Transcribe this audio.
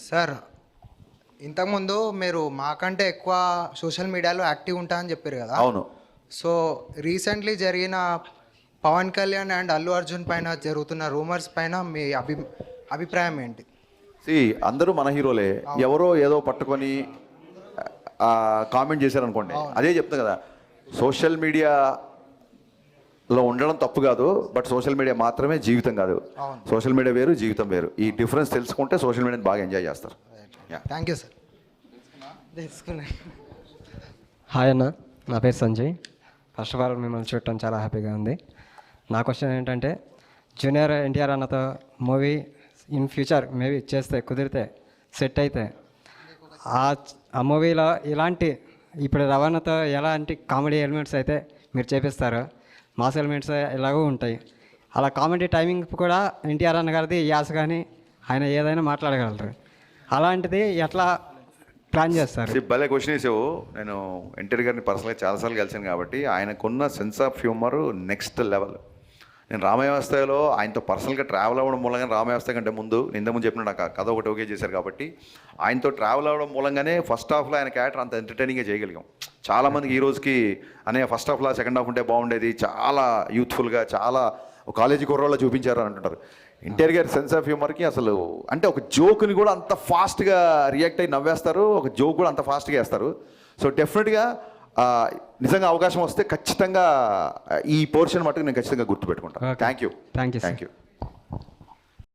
Sir ఇంతకుముందు మీరు మాకంటే ఎక్కువ సోషల్ మీడియాలో యాక్టివ్ ఉంటా అని చెప్పారు కదా. అవును. సో రీసెంట్లీ జరిగిన పవన్ కళ్యాణ్ అండ్ అల్లు అర్జున్ పైన జరుగుతున్న రూమర్స్ పైన మీ అభిప్రాయం ఏంటి? అందరూ మన హీరోలే, ఎవరో ఏదో పట్టుకొని కామెంట్ చేశారనుకోండి, అదే చెప్తాను కదా, సోషల్ మీడియాలో ఉండడం తప్పు కాదు, బట్ సోషల్ మీడియా మాత్రమే జీవితం కాదు. సోషల్ మీడియా వేరు, జీవితం వేరు. ఈ డిఫరెన్స్ తెలుసుకుంటే సోషల్ మీడియాని బాగా ఎంజాయ్ చేస్తారు. Thank you sir. హాయ్ అన్న, నా పేరు సంజయ్. ఫస్ట్ ఆఫ్ ఆల్ మిమ్మల్ని చూడటం చాలా హ్యాపీగా ఉంది. నా క్వశ్చన్ ఏంటంటే, జూనియర్ ఎన్టీఆర్ అన్నతో మూవీ ఇన్ ఫ్యూచర్ మేబీ చేస్తే, కుదిరితే, సెట్ అయితే ఆ మూవీలో ఇలాంటి ఇప్పుడు రవాణాతో ఎలాంటి కామెడీ ఎలిమెంట్స్ అయితే మీరు చేపిస్తారో, మాస్ ఎలిమెంట్స్ ఎలాగో ఉంటాయి. అలా కామెడీ టైమింగ్ కూడా ఎన్టీఆర్ అన్న గారిది యాస కానీ ఆయన ఏదైనా మాట్లాడగలరు. అలాంటిది ఎట్లా ప్లాన్ చేస్తారు? భలే క్వశ్చన్ వేసావు. నేను ఎన్టీఆర్ గారిని పర్సనల్గా చాలాసార్లు కలిసాను కాబట్టి ఆయనకున్న sense of humour next level. నేను రామవ్యవస్థలో ఆయనతో పర్సనల్గా ట్రావెల్ అవ్వడం మూలంగా, రామవ్యవస్థ కంటే ముందు ఇంతకుముందు చెప్పిన నాకు కథ ఒకటి ఓకే చేశారు కాబట్టి ఆయనతో ట్రావెల్ అవ్వడం మూలంగానే ఫస్ట్ హాఫ్లో ఆయన క్యారెక్టర్ అంత ఎంటర్టైనింగ్గా చేయగలిగాం. చాలామందికి ఈ రోజుకి అనే ఫస్ట్ హాఫ్లో సెకండ్ హాఫ్ ఉంటే బాగుండేది, చాలా యూత్ఫుల్గా, చాలా కాలేజీ కుర్రోళ్ళ చూపించారు అని అంటుంటారు. ఎన్టీఆర్ గారి సెన్స్ ఆఫ్ హ్యూమర్కి అసలు అంటే ఒక జోక్ని కూడా అంత ఫాస్ట్గా రియాక్ట్ అయ్యి నవ్వేస్తారు, ఒక జోక్ కూడా అంత ఫాస్ట్గా వేస్తారు. సో డెఫినెట్గా నిజంగా అవకాశం వస్తే ఖచ్చితంగా ఈ పోర్షన్ మటుకు నేను ఖచ్చితంగా గుర్తుపెట్టుకుంటాను. Thank you.